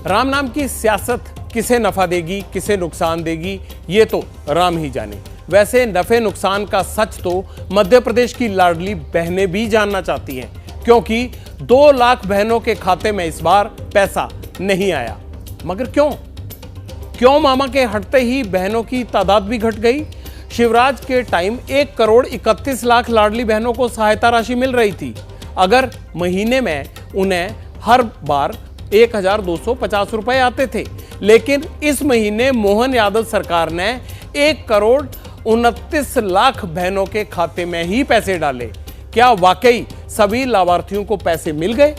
राम नाम की सियासत किसे नफा देगी, किसे नुकसान देगी, ये तो राम ही जाने। वैसे नफे नुकसान का सच तो मध्य प्रदेश की लाडली बहनें भी जानना चाहती हैं, क्योंकि 2 लाख बहनों के खाते में इस बार पैसा नहीं आया। मगर क्यों मामा के हटते ही बहनों की तादाद भी घट गई? शिवराज के टाइम 1 करोड़ 31 लाख लाडली बहनों को सहायता राशि मिल रही थी। अगर महीने में उन्हें हर बार 1250 रुपए आते थे, लेकिन इस महीने मोहन यादव सरकार ने 1 करोड़ 29 लाख बहनों के खाते में ही पैसे डाले। क्या वाकई सभी लाभार्थियों को पैसे मिल गए?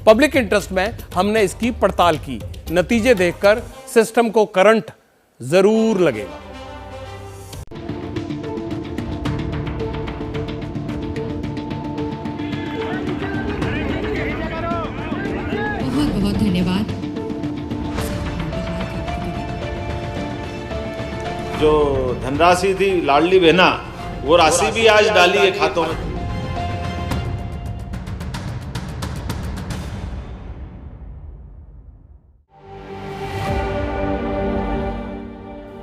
पब्लिक इंटरेस्ट में हमने इसकी पड़ताल की। नतीजे देखकर सिस्टम को करंट जरूर लगेगा। बहुत बहुत धन्यवाद। जो धनराशि थी लाडली बहना, वो राशि भी आज डाली है खातों में।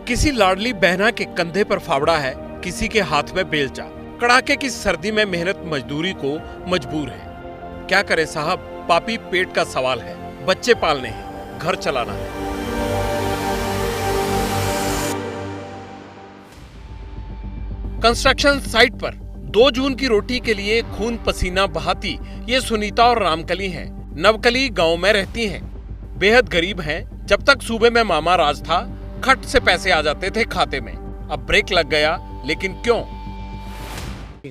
किसी लाडली बहना के कंधे पर फावड़ा है, किसी के हाथ में बेलचा। कड़ाके की सर्दी में मेहनत मजदूरी को मजबूर है। क्या करे साहब, पापी पेट का सवाल है। बच्चे पालने हैं, घर चलाना है। कंस्ट्रक्शन साइट पर 2 जून की रोटी के लिए खून पसीना बहाती ये सुनीता और रामकली हैं। नवकली गांव में रहती हैं, बेहद गरीब हैं। जब तक सूबे में मामा राज था, खट से पैसे आ जाते थे खाते में। अब ब्रेक लग गया, लेकिन क्यों?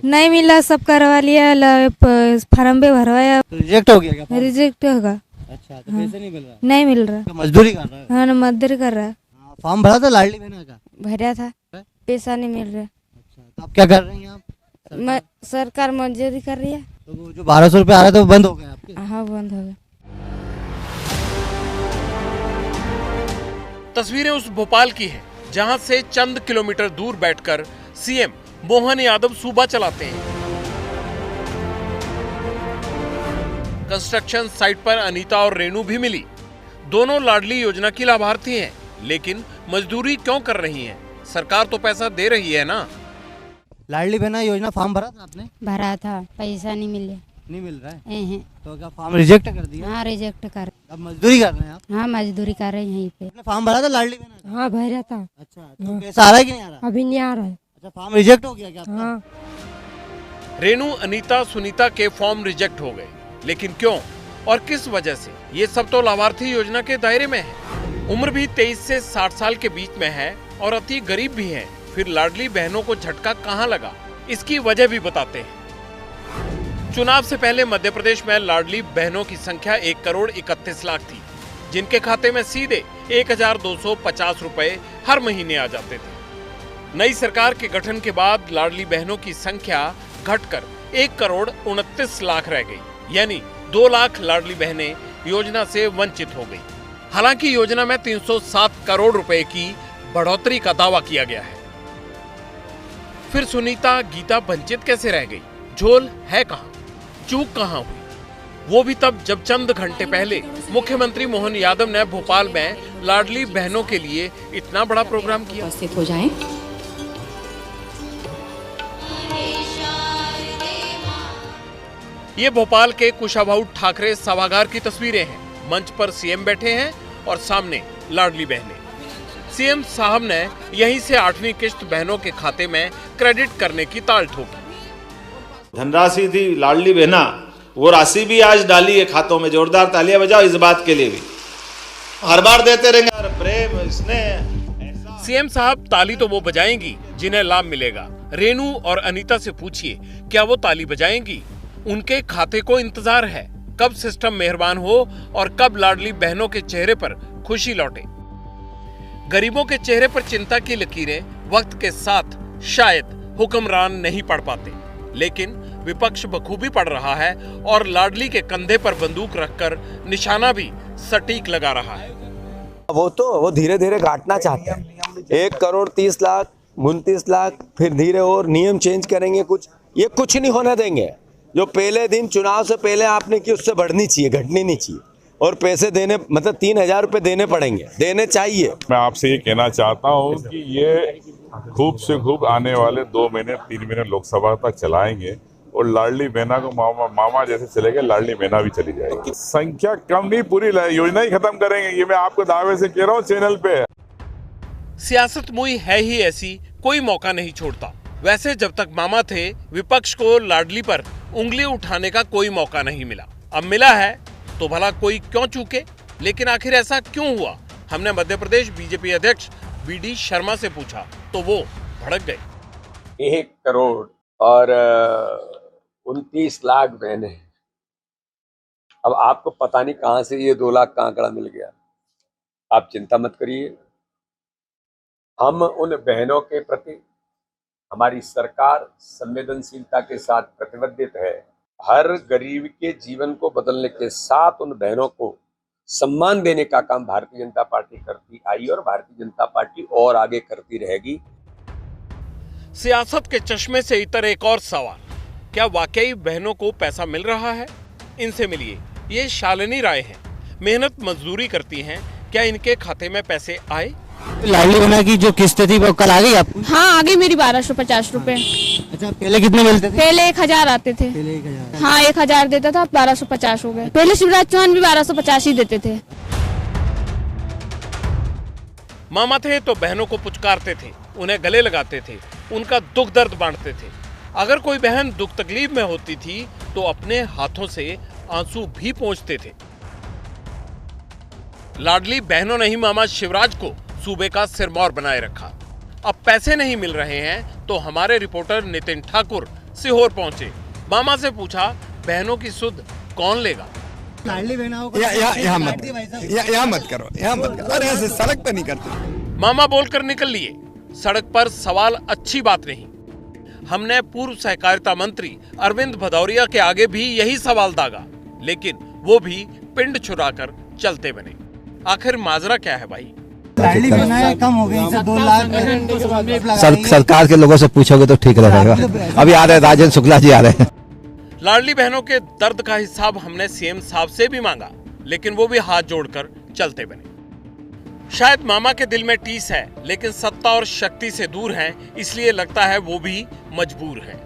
नहीं मिला, सब करवा लिया, फॉर्म भी भरवाया, रिजेक्ट हो गया क्या? रिजेक्ट होगा। अच्छा, तो पैसे नहीं मिल रहा? नहीं मिल रहा। मजदूरी कर रहा है? हाँ, मजदूरी कर रहा है। फॉर्म भरा था लाडली बहना का? भरा था, पैसा नहीं मिल रहा। अच्छा, तो आप क्या कर रही हैं आप? सरकार मजदूरी कर रही है। तो वो जो 1200 रुपये आ रहा था वो बंद हो गया आपके? हाँ, बंद हो गया। तस्वीरें उस भोपाल की हैं, जहां से चंद किलोमीटर दूर बैठकर सीएम मोहन यादव सूबा चलाते हैं। कंस्ट्रक्शन साइट पर अनीता और रेणु भी मिली। दोनों लाडली योजना की लाभार्थी हैं, लेकिन मजदूरी क्यों कर रही हैं? सरकार तो पैसा दे रही है ना। लाडली बहना योजना फॉर्म भरा था आपने? भरा था, पैसा नहीं मिले। नहीं मिल रहा है? हैं। तो क्या फॉर्म रिजेक्ट कर दिया? हाँ, रिजेक्ट कर। अब मजदूरी कर रहे हैं आप? हाँ, मजदूरी कर रहे हैं यहीं पे। आपने फॉर्म भरा था लाडली बहना का? हाँ, भरा था। अच्छा, तो पैसा आ रहा है कि नहीं आ रहा? अभी नहीं आ रहा है। अच्छा, फॉर्म रिजेक्ट हो गया क्या आपका? हाँ। रेणु, अनीता, सुनीता के फॉर्म रिजेक्ट हो गए, लेकिन क्यों और किस वजह से? ये सब तो लाभार्थी योजना के दायरे में है। उम्र भी 23 से 60 साल के बीच में है और अति गरीब भी है। फिर लाडली बहनों को झटका कहां लगा, इसकी वजह भी बताते हैं। चुनाव से पहले मध्य प्रदेश में लाडली बहनों की संख्या 1 करोड़ 31 लाख थी, जिनके खाते में सीधे 1250 रुपए हर महीने आ जाते थे। नई सरकार के गठन के बाद लाडली बहनों की संख्या घटकर 1 करोड़ 29 लाख रह गई, यानी 2 लाख लाडली बहनें योजना से वंचित हो गई। हालांकि योजना में 307 करोड़ रुपए की बढ़ोतरी का दावा किया गया है। फिर सुनीता, गीता वंचित कैसे रह गई? झोल है कहां? चूक कहां हुई? वो भी तब जब चंद घंटे पहले मुख्यमंत्री मोहन यादव ने भोपाल में लाडली बहनों के लिए इतना बड़ा प्रोग्राम किया। उपस्थित हो जाएं। ये भोपाल के कुशाभाऊ ठाकरे सभागार की तस्वीरें हैं। मंच पर सीएम बैठे हैं और सामने लाडली बहनें। सीएम साहब ने यहीं से 8वीं किश्त बहनों के खाते में क्रेडिट करने की ताल ठोकी। धनराशि थी लाडली बहना, वो राशि भी आज डाली है खातों में। जोरदार तालियां बजाओ इस बात के लिए भी। हर बार देते रहेंगे और प्रेम स्नेह। सीएम साहब ताली तो वो बजाएंगी जिन्हें लाभ मिलेगा। रेणु और अनीता से पूछिए, क्या वो ताली बजाएंगी? उनके खाते को इंतजार है, कब सिस्टम मेहरबान हो और कब लाडली बहनों के चेहरे पर खुशी लौटे। गरीबों के चेहरे पर चिंता की लकीरें वक्त के साथ शायद हुक्मरान नहीं पढ़ पाते, लेकिन विपक्ष बखूबी पढ़ रहा है और लाडली के कंधे पर बंदूक रखकर निशाना भी सटीक लगा रहा है। वो धीरे धीरे घाटना चाहते हैं। 1 करोड़ 30 लाख 29 लाख, फिर धीरे और नियम चेंज करेंगे। ये कुछ नहीं होने देंगे। जो पहले दिन चुनाव से पहले आपने की, उससे बढ़नी चाहिए, घटनी नहीं चाहिए। और पैसे देने मतलब 3,000 रुपये देने पड़ेंगे, देने चाहिए। मैं आपसे ये कहना चाहता हूँ कि ये खूब से खूब आने वाले 2 महीने 3 महीने लोकसभा तक चलाएंगे और लाडली बहना को मामा जैसे चलेगा, लाडली बहना भी चली जाएगी। संख्या कम नहीं, पूरी योजना ही खत्म करेंगे, ये मैं आपको दावे से कह रहा हूँ चैनल पे। सियासत मुई है ही ऐसी, कोई मौका नहीं छोड़ता। वैसे जब तक मामा थे, विपक्ष को लाडली पर उंगली उठाने का कोई मौका नहीं मिला। अब मिला है तो भला कोई क्यों चूके? लेकिन आखिर ऐसा क्यों हुआ? हमने मध्य प्रदेश बीजेपी अध्यक्ष BD शर्मा से पूछा तो वो भड़क गए। 1 करोड़ और 29 लाख बहनें, अब आपको पता नहीं कहां से ये 2 लाख का आंकड़ा मिल गया। आप चिंता मत करिए, हम उन बहनों के प्रति हमारी सरकार संवेदनशीलता के साथ प्रतिबद्ध है। हर गरीब के जीवन को बदलने के साथ उन बहनों को सम्मान देने का काम भारतीय जनता पार्टी करती आई और भारतीय जनता पार्टी और आगे करती रहेगी। सियासत के चश्मे से इतर एक और सवाल, क्या वाकई बहनों को पैसा मिल रहा है? इनसे मिलिए, ये शालिनी राय हैं, मेहनत मजदूरी करती हैं। क्या इनके खाते में पैसे आए? लाडली बहना की जो किस्त थी वो कल आ गई आपको? हाँ, आ गई मेरी 1250 रुपए। अच्छा, पहले कितने मिलते थे? पहले 1000 आते थे। पहले 1000? हाँ, 1000 देता था, 1250 हो गए। पहले शिवराज चौहान भी 1250 ही देते थे। मामा थे तो बहनों को पुचकारते थे, उन्हें गले लगाते थे, उनका दुख दर्द बांटते थे। अगर कोई बहन दुख तकलीफ में होती थी तो अपने हाथों से आंसू भी पोंछते थे। लाडली बहनों ने ही मामा शिवराज को सूबे का सिरमौर बनाए रखा। अब पैसे नहीं मिल रहे हैं तो हमारे रिपोर्टर नितिन ठाकुर सीहोर पहुंचे। मामा से पूछा, बहनों की सुध कौन लेगा? लाडली बहनाओं को यहाँ मत करो, अरे ऐसे सड़क पे नहीं करते। मामा बोलकर निकल लिए। सड़क पर सवाल अच्छी बात नहीं। हमने पूर्व सहकारिता मंत्री अरविंद भदौरिया के आगे भी यही सवाल दागा, लेकिन वो भी पिंड छुड़ाकर चलते बने। आखिर माजरा क्या है भाई? लाडली बहनाएं कम हो गई, 2 लाख। सरकार के लोगों से पूछोगे तो ठीक रहेगा। अभी आ रहे राजेंद्र शुक्ला जी आ रहे हैं। लाडली बहनों के दर्द का हिसाब हमने CM साहब से भी मांगा, लेकिन वो भी हाथ जोड़कर चलते बने। शायद मामा के दिल में टीस है, लेकिन सत्ता और शक्ति से दूर हैं, इसलिए लगता है वो भी मजबूर है।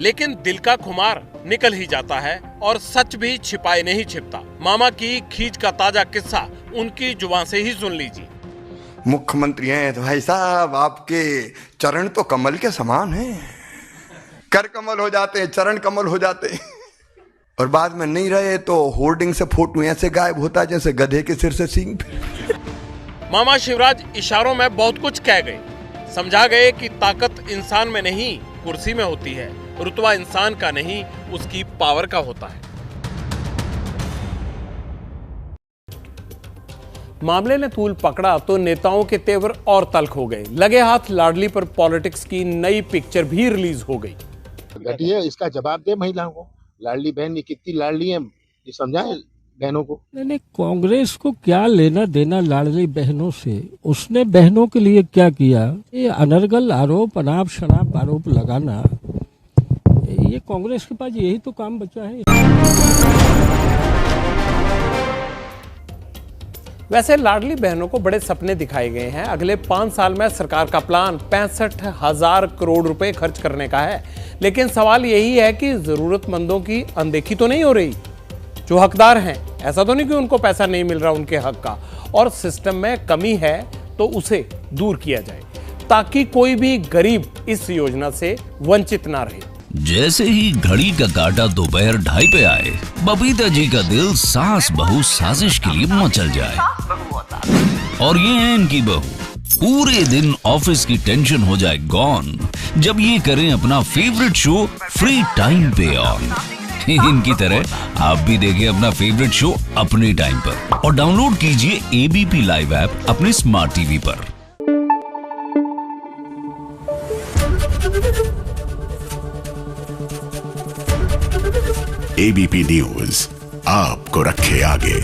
लेकिन दिल का खुमार निकल ही जाता है और सच भी छिपाए नहीं छिपता। मामा की खींच का ताजा किस्सा उनकी जुबान से ही सुन लीजिए। मुख्यमंत्री हैं तो भाई साहब, आपके चरण तो कमल के समान हैं। कर कमल हो जाते हैं, चरण कमल हो जाते हैं, और बाद में नहीं रहे तो होर्डिंग से फोटो ऐसे गायब होता है जैसे गधे के सिर से सींग। मामा शिवराज इशारों में बहुत कुछ कह गए, समझा गए कि ताकत इंसान में नहीं कुर्सी में होती है, रुतबा इंसान का नहीं उसकी पावर का होता है। मामले ने तूल पकड़ा तो नेताओं के तेवर और तल्ख हो गए। लगे हाथ लाडली पर पॉलिटिक्स की नई पिक्चर भी रिलीज हो गई। घटिया, इसका जवाब दे महिलाओं को। लाडली बहन ये कितनी लाडली है, ये समझाए बहनों को। नहीं, कांग्रेस को क्या लेना देना लाडली बहनों से? उसने बहनों के लिए क्या किया? ये अनर्गल आरोप, अनाप शनाप आरोप लगाना, ये कांग्रेस के पास यही तो काम बचा है। वैसे लाडली बहनों को बड़े सपने दिखाए गए हैं। अगले 5 साल में सरकार का प्लान 65,000 करोड़ रुपए खर्च करने का है। लेकिन सवाल यही है कि जरूरतमंदों की अनदेखी तो नहीं हो रही? जो हकदार हैं, ऐसा तो नहीं कि उनको पैसा नहीं मिल रहा उनके हक का, और सिस्टम में कमी है तो उसे दूर किया जाए ताकि कोई भी गरीब इस योजना से वंचित ना रहे। जैसे ही घड़ी का काटा दोपहर 2:30 पे आए, बबीता जी का दिल सास बहू साजिश के लिए मचल जाए। और ये है इनकी बहू, पूरे दिन ऑफिस की टेंशन हो जाए गॉन जब ये करें अपना फेवरेट शो फ्री टाइम पे ऑन। इनकी तरह आप भी देखिए अपना फेवरेट शो अपने टाइम पर और डाउनलोड कीजिए ABP लाइव ऐप अपने स्मार्ट टीवी पर। ABP न्यूज आपको रखे आगे।